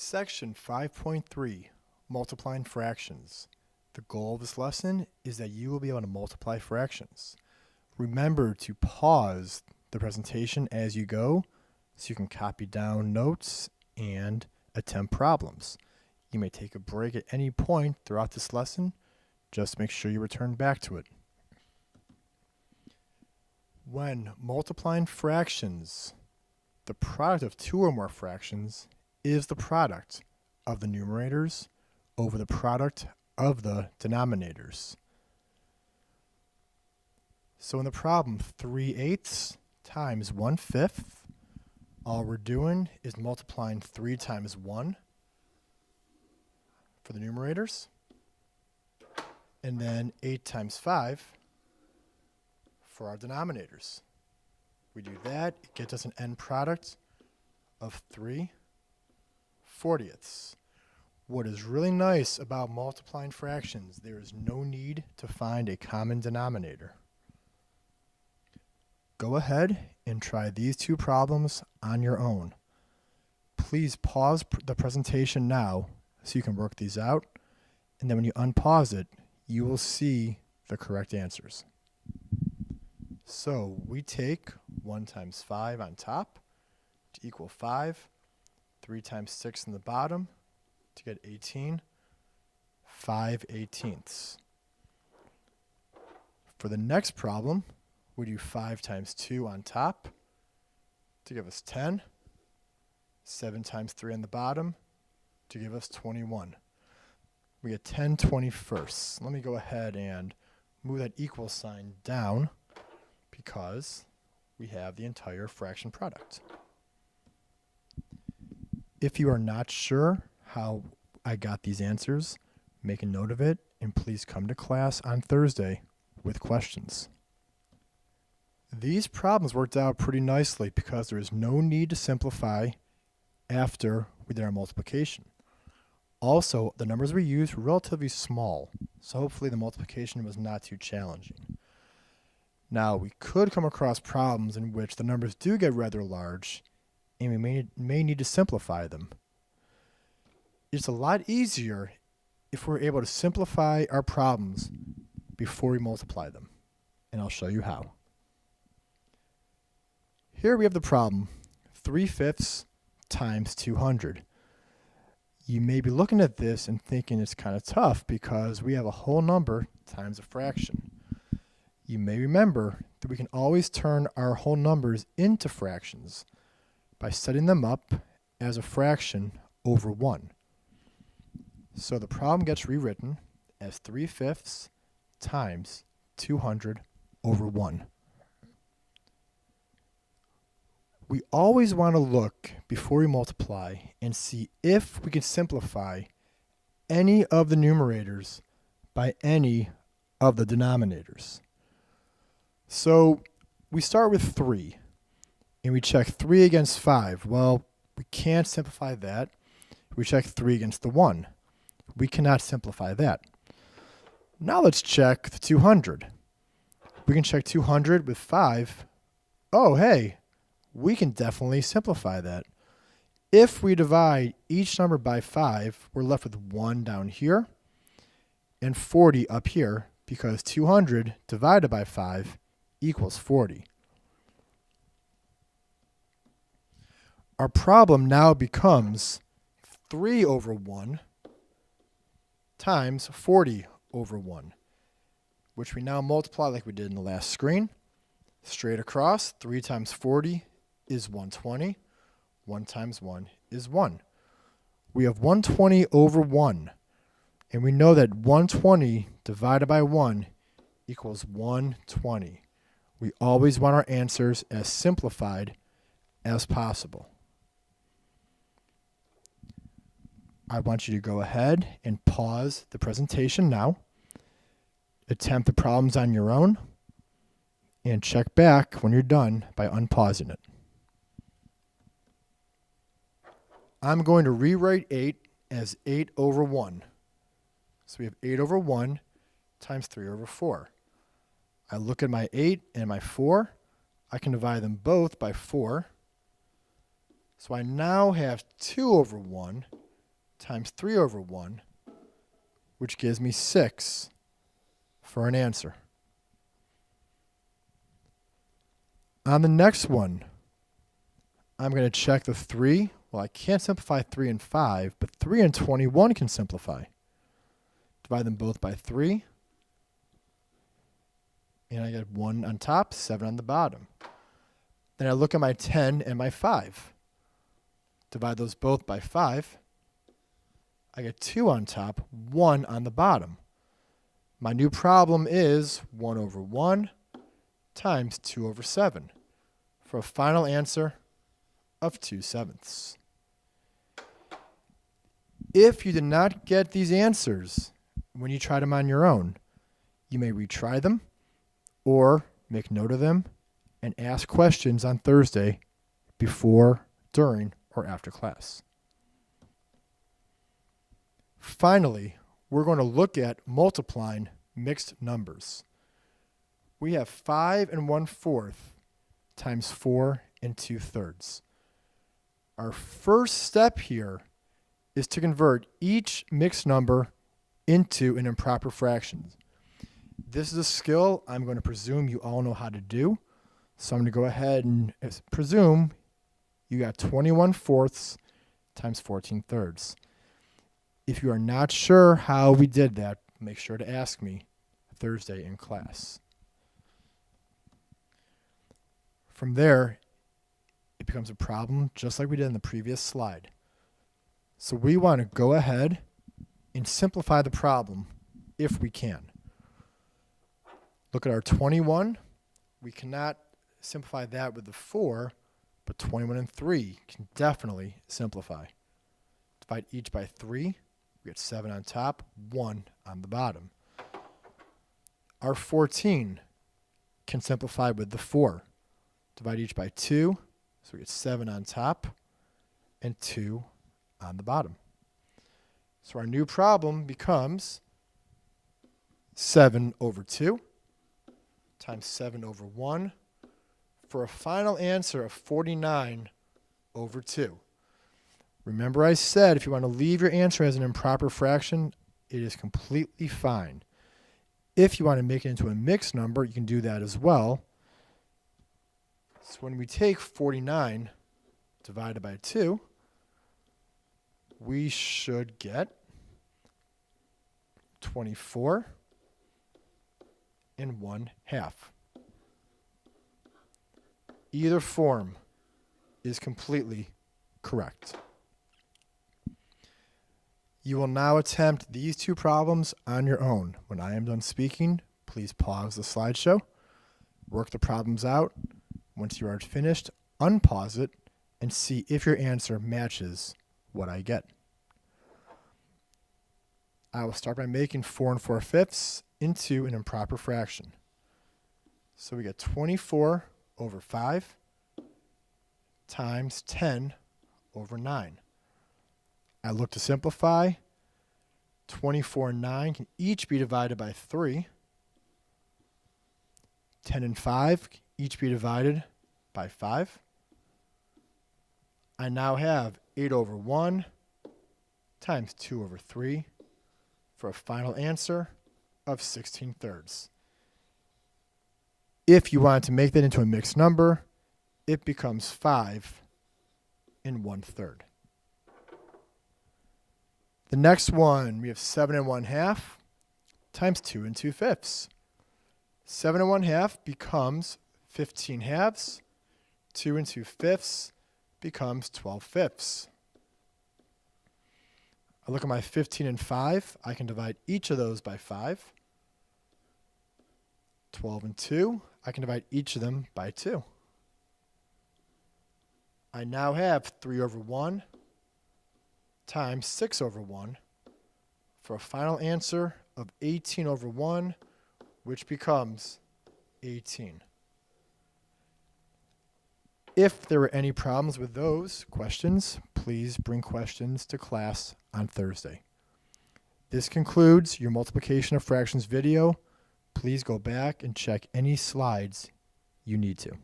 Section 5.3, Multiplying Fractions. The goal of this lesson is that you will be able to multiply fractions. Remember to pause the presentation as you go so you can copy down notes and attempt problems. You may take a break at any point throughout this lesson. Just make sure you return back to it. When multiplying fractions, the product of two or more fractions is the product of the numerators over the product of the denominators. So in the problem, 3/8 times 1/5, all we're doing is multiplying 3 times 1 for the numerators, and then 8 times 5 for our denominators. We do that, it gets us an end product of 3/40. What is really nice about multiplying fractions, there is no need to find a common denominator. Go ahead and try these two problems on your own. Please pause the presentation now so you can work these out, and then when you unpause it, you will see the correct answers. So we take 1 times 5 on top to equal 5, 3 times 6 in the bottom to get 18, 5/18. For the next problem, we do 5 times 2 on top to give us 10, 7 times 3 on the bottom to give us 21. We get 10/21. Let me go ahead and move that equal sign down because we have the entire fraction product. If you are not sure how I got these answers, make a note of it and please come to class on Thursday with questions. These problems worked out pretty nicely because there is no need to simplify after we did our multiplication. Also, the numbers we used were relatively small, so hopefully the multiplication was not too challenging. Now, we could come across problems in which the numbers do get rather large, and we may need to simplify them. It's a lot easier if we're able to simplify our problems before we multiply them, and I'll show you how. Here we have the problem, 3/5 times 200. You may be looking at this and thinking it's kind of tough because we have a whole number times a fraction. You may remember that we can always turn our whole numbers into fractions by setting them up as a fraction over 1. So the problem gets rewritten as 3/5 times 200 over 1. We always want to look before we multiply and see if we can simplify any of the numerators by any of the denominators. So we start with 3, and we check 3 against 5. Well, we can't simplify that. We check 3 against the 1. We cannot simplify that. Now let's check the 200. We can check 200 with 5. Oh, hey, we can definitely simplify that. If we divide each number by 5, we're left with 1 down here and 40 up here because 200 divided by 5 equals 40. Our problem now becomes 3 over 1 times 40 over 1, which we now multiply like we did in the last screen. Straight across, 3 times 40 is 120. 1 times 1 is 1. We have 120 over 1, and we know that 120 divided by 1 equals 120. We always want our answers as simplified as possible. I want you to go ahead and pause the presentation now, attempt the problems on your own, and check back when you're done by unpausing it. I'm going to rewrite 8 as 8 over 1. So we have 8 over 1 times 3 over 4. I look at my 8 and my 4. I can divide them both by 4. So I now have 2 over 1 times 3 over 1, which gives me 6 for an answer. On the next one, I'm going to check the 3. Well, I can't simplify 3 and 5, but 3 and 21 can simplify. Divide them both by 3. And I get 1 on top, 7 on the bottom. Then I look at my 10 and my 5. Divide those both by 5. I get 2 on top, 1 on the bottom. My new problem is 1 over 1 times 2 over 7 for a final answer of 2/7. If you did not get these answers when you tried them on your own, you may retry them or make note of them and ask questions on Thursday before, during, or after class. Finally, we're going to look at multiplying mixed numbers. We have 5 1/4 times 4 2/3. Our first step here is to convert each mixed number into an improper fraction. This is a skill I'm going to presume you all know how to do. So I'm going to go ahead and presume you got 21/4 times 14/3. If you are not sure how we did that, make sure to ask me Thursday in class. From there, it becomes a problem just like we did in the previous slide. So we want to go ahead and simplify the problem if we can. Look at our 21. We cannot simplify that with the 4, but 21 and 3 can definitely simplify. Divide each by 3. We get 7 on top, 1 on the bottom. Our 14 can simplify with the 4. Divide each by 2, so we get 7 on top and 2 on the bottom. So our new problem becomes 7 over 2 times 7 over 1 for a final answer of 49 over 2. Remember I said if you want to leave your answer as an improper fraction, it is completely fine. If you want to make it into a mixed number, you can do that as well. So when we take 49 divided by 2, we should get 24 1/2. Either form is completely correct. You will now attempt these two problems on your own. When I am done speaking, please pause the slideshow, work the problems out. Once you are finished, unpause it and see if your answer matches what I get. I will start by making 4 4/5 into an improper fraction. So we get 24 over 5 times 10 over 9. I look to simplify. 24 and 9 can each be divided by 3. 10 and 5 can each be divided by 5. I now have 8 over 1 times 2 over 3 for a final answer of 16/3. If you want to make that into a mixed number, it becomes 5 1/3. The next one, we have 7 1/2 times 2 2/5. 7 1/2 becomes 15 halves. 2 2/5 becomes 12/5. I look at my 15 and 5. I can divide each of those by 5. 12 and 2. I can divide each of them by 2. I now have 3 over 1 times 6 over 1 for a final answer of 18 over 1, which becomes 18. If there were any problems with those questions, please bring questions to class on Thursday. This concludes your multiplication of fractions video. Please go back and check any slides you need to.